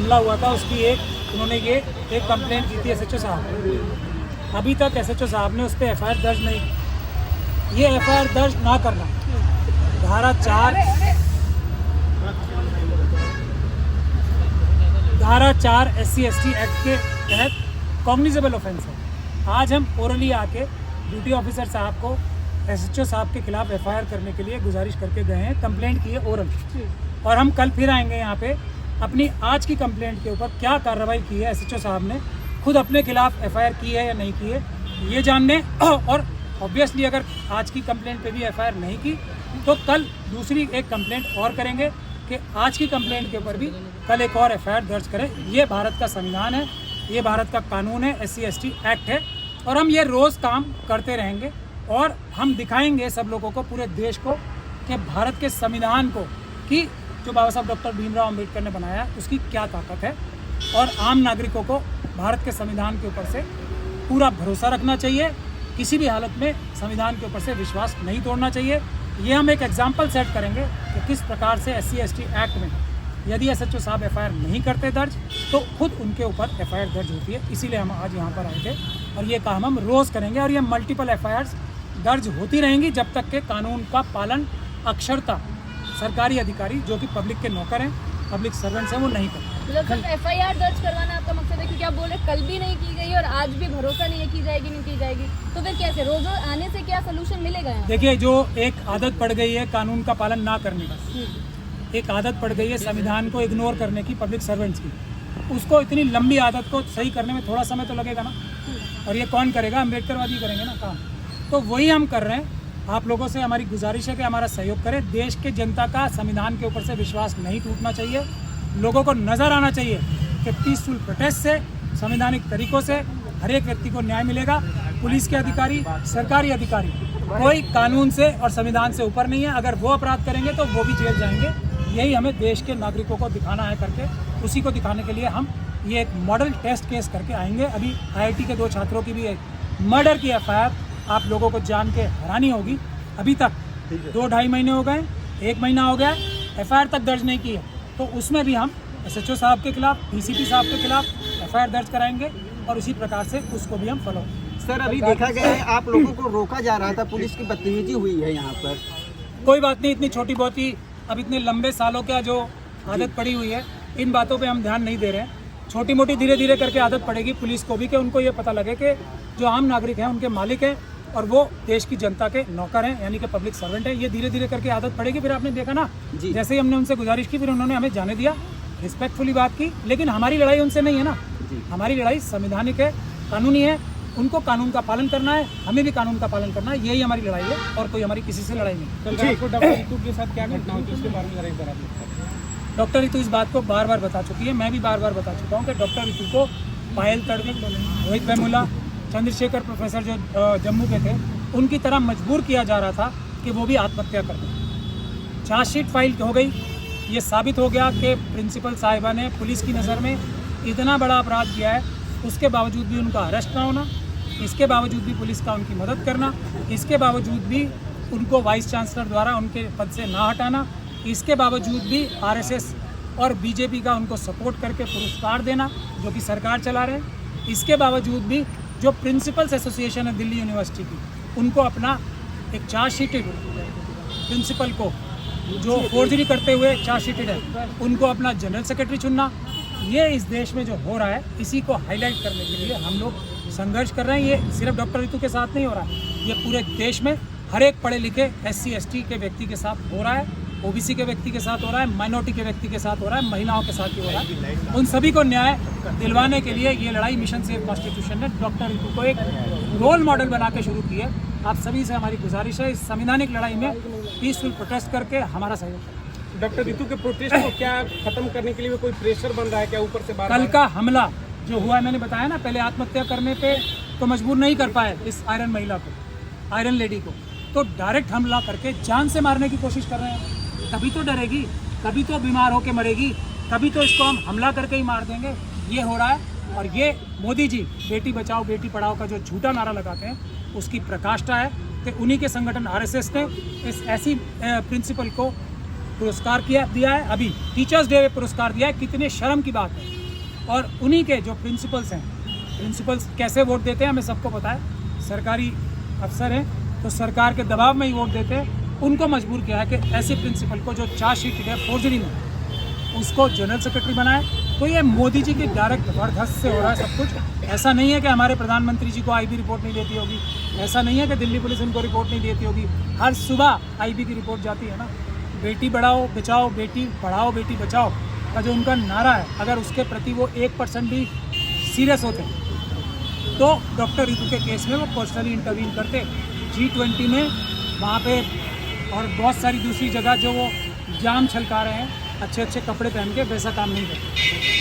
हमला हुआ था उसकी उन्होंने एक कंप्लेंट की थी एसएचओ साहब। अभी तक एसएचओ साहब ने उस पर एफआईआर दर्ज नहीं की। ये एफआईआर दर्ज ना करना धारा 4 SC/ST एक्ट के तहत कॉग्निजेबल ऑफेंस है। आज हम ओरली आके ड्यूटी ऑफिसर साहब को एसएचओ साहब के खिलाफ एफआईआर करने के लिए गुजारिश करके गए हैं, कंप्लेंट की है ओरल, और हम कल फिर आएंगे यहाँ पे अपनी आज की कंप्लेंट के ऊपर क्या कार्रवाई की है एसएचओ साहब ने, खुद अपने खिलाफ एफआईआर की है या नहीं की है ये जानने, और ऑब्वियसली अगर आज की कंप्लेंट पे भी एफआईआर नहीं की तो कल दूसरी एक कंप्लेंट और करेंगे कि आज की कंप्लेंट के ऊपर भी कल एक और एफआईआर दर्ज करें। ये भारत का संविधान है, ये भारत का कानून है, SC/ST एक्ट है, और हम ये रोज़ काम करते रहेंगे और हम दिखाएंगे सब लोगों को, पूरे देश को, कि भारत के संविधान को कि जो बाबा साहब डॉक्टर भीमराव अम्बेडकर ने बनाया उसकी क्या ताकत है, और आम नागरिकों को भारत के संविधान के ऊपर से पूरा भरोसा रखना चाहिए, किसी भी हालत में संविधान के ऊपर से विश्वास नहीं तोड़ना चाहिए। ये हम एक एग्जाम्पल सेट करेंगे कि किस प्रकार से SC/ST एक्ट में यदि एसएचओ साहब एफआईआर नहीं करते दर्ज तो खुद उनके ऊपर एफआईआर दर्ज होती है। इसीलिए हम आज यहाँ पर आए थे और ये काम हम रोज़ करेंगे, और ये मल्टीपल एफआईआर दर्ज होती रहेंगी जब तक के कानून का पालन अक्षरता सरकारी अधिकारी जो कि पब्लिक के नौकर हैं, पब्लिक सर्वेंट्स हैं, वो नहीं करते। मतलब एफआईआर दर्ज करवाना आपका मकसद है, क्योंकि आप बोले कल भी नहीं की गई और आज भी भरोसा नहीं है की जाएगी नहीं की जाएगी, तो फिर कैसे रोज आने से क्या सोल्यूशन मिलेगा यहाँ? देखिए, जो एक आदत पड़ गई है कानून का पालन ना करने का, एक आदत पड़ गई है संविधान को इग्नोर करने की पब्लिक सर्वेंट्स की, उसको इतनी लंबी आदत को सही करने में थोड़ा समय तो लगेगा ना, और ये कौन करेगा? अम्बेडकरवादी करेंगे ना काम। तो वही हम कर रहे हैं। आप लोगों से हमारी गुजारिश है कि हमारा सहयोग करें। देश के जनता का संविधान के ऊपर से विश्वास नहीं टूटना चाहिए। लोगों को नज़र आना चाहिए कि पीसफुल प्रोटेस्ट से, संवैधानिक तरीकों से हर एक व्यक्ति को न्याय मिलेगा। पुलिस के अधिकारी, सरकारी अधिकारी, कोई कानून से और संविधान से ऊपर नहीं है। अगर वो अपराध करेंगे तो वो भी जेल जाएंगे। यही हमें देश के नागरिकों को दिखाना है करके, उसी को दिखाने के लिए हम ये एक मॉडल टेस्ट केस करके आएंगे। अभी IIT के 2 छात्रों की भी मर्डर की एफआईआर आप लोगों को जान के हैरानी होगी। अभी तक 2-2.5 महीने हो गए, 1 महीना हो गया, एफआईआर तक दर्ज नहीं की है। तो उसमें भी हम SHO साहब के खिलाफ, DCP साहब के खिलाफ एफआईआर दर्ज कराएंगे और इसी प्रकार से उसको भी हम फॉलो। सर, अभी देखा गया है आप लोगों को रोका जा रहा था, पुलिस की बदतमीजी हुई है यहाँ पर। कोई बात नहीं, इतनी छोटी बहुत ही, अब इतने लंबे सालों का जो आदत पड़ी हुई है, इन बातों पे हम ध्यान नहीं दे रहे हैं। छोटी मोटी धीरे धीरे करके आदत पड़ेगी पुलिस को भी, कि उनको ये पता लगे कि जो आम नागरिक हैं उनके मालिक हैं और वो देश की जनता के नौकर हैं, यानी कि पब्लिक सर्वेंट है। ये धीरे धीरे करके आदत पड़ेगी। फिर आपने देखा ना, जैसे ही हमने उनसे गुजारिश की फिर उन्होंने हमें जाने दिया, रिस्पेक्टफुली बात की। लेकिन हमारी लड़ाई उनसे नहीं है ना, हमारी लड़ाई संवैधानिक है, कानूनी है। उनको कानून का पालन करना है, हमें भी कानून का पालन करना है। यही हमारी लड़ाई है और कोई हमारी किसी से लड़ाई नहीं। डॉक्टर रितु के साथ क्या घटना हुई उसके बारे में जरा एक बार आप। डॉक्टर रितु इस बात को बार बार बता चुकी है, मैं भी बार बार बता चुका हूँ कि डॉक्टर रितु को पायल तड़वी, रोहित वेमुला, चंद्रशेखर प्रोफेसर जो जम्मू के थे, उनकी तरह मजबूर किया जा रहा था कि वो भी आत्महत्या कर दें। चार्जशीट फाइल हो गई, ये साबित हो गया कि प्रिंसिपल साहिबा ने पुलिस की नज़र में इतना बड़ा अपराध किया है, उसके बावजूद भी उनका अरेस्ट ना होना, इसके बावजूद भी पुलिस का उनकी मदद करना, इसके बावजूद भी उनको वाइस चांसलर द्वारा उनके पद से ना हटाना, इसके बावजूद भी RSS और BJP का उनको सपोर्ट करके पुरस्कार देना जो कि सरकार चला रहे हैं, इसके बावजूद भी जो प्रिंसिपल्स एसोसिएशन है दिल्ली यूनिवर्सिटी की, उनको अपना एक चार्जशीटेड प्रिंसिपल को जो फोर्जरी करते हुए चार्जशीटेड है उनको अपना जनरल सेक्रेटरी चुनना, ये इस देश में जो हो रहा है इसी को हाईलाइट करने के लिए हम लोग संघर्ष कर रहे हैं। ये सिर्फ डॉक्टर रितु के साथ नहीं हो रहा है, ये पूरे देश में हर एक पढ़े लिखे SC/ST के व्यक्ति के साथ हो रहा है, OBC के व्यक्ति के साथ हो रहा है, माइनॉरिटी के व्यक्ति के साथ हो रहा है, महिलाओं के साथ ही हो रहा है। उन सभी को न्याय दिलवाने के लिए ये लड़ाई मिशन सेव कॉन्स्टिट्यूशन ने डॉक्टर रितु को एक रोल मॉडल बना के शुरू की है। आप सभी से हमारी गुजारिश है, इस संवैधानिक लड़ाई में पीसफुल प्रोटेस्ट करके हमारा सहयोग करें। डॉक्टर रितु के प्रोटेस्ट को क्या खत्म करने के लिए कोई प्रेशर बन रहा है क्या ऊपर से? कल का हमला जो हुआ है, मैंने बताया ना, पहले आत्महत्या करने पे तो मजबूर नहीं कर पाए इस आयरन महिला को, आयरन लेडी को, तो डायरेक्ट हमला करके जान से मारने की कोशिश कर रहे हैं। कभी तो डरेगी, कभी तो बीमार होके मरेगी, कभी तो इसको हम हमला करके ही मार देंगे। ये हो रहा है, और ये मोदी जी बेटी बचाओ बेटी पढ़ाओ का जो झूठा नारा लगाते हैं उसकी प्रकाष्ठा है कि उन्हीं के संगठन RSS ने इस ऐसी प्रिंसिपल को पुरस्कार दिया है, अभी टीचर्स डे पे पुरस्कार दिया है, कितने शर्म की बात है। और उन्हीं के जो प्रिंसिपल्स हैं, प्रिंसिपल्स कैसे वोट देते हैं हमें सबको पता है, सरकारी अफसर हैं तो सरकार के दबाव में ही वोट देते हैं। उनको मजबूर किया है कि ऐसे प्रिंसिपल को जो चार्जशीट है फोर्जरी में, उसको जनरल सेक्रेटरी बनाए। तो ये मोदी जी की डायरेक्ट जबरदस्त से हो रहा है सब कुछ। ऐसा नहीं है कि हमारे प्रधानमंत्री जी को आईबी रिपोर्ट नहीं देती होगी, ऐसा नहीं है कि दिल्ली पुलिस इनको रिपोर्ट नहीं देती होगी। हर सुबह आईबी की रिपोर्ट जाती है ना। बेटी बढ़ाओ बचाओ, बेटी पढ़ाओ बेटी बचाओ का जो उनका नारा है, अगर उसके प्रति वो 1% भी सीरियस होते तो डॉक्टर रितु के केस में वो पर्सनली इंटरवीन करते। G20 में वहाँ पे और बहुत सारी दूसरी जगह जो वो जाम छलका रहे हैं अच्छे अच्छे कपड़े पहन के, वैसा काम नहीं करते।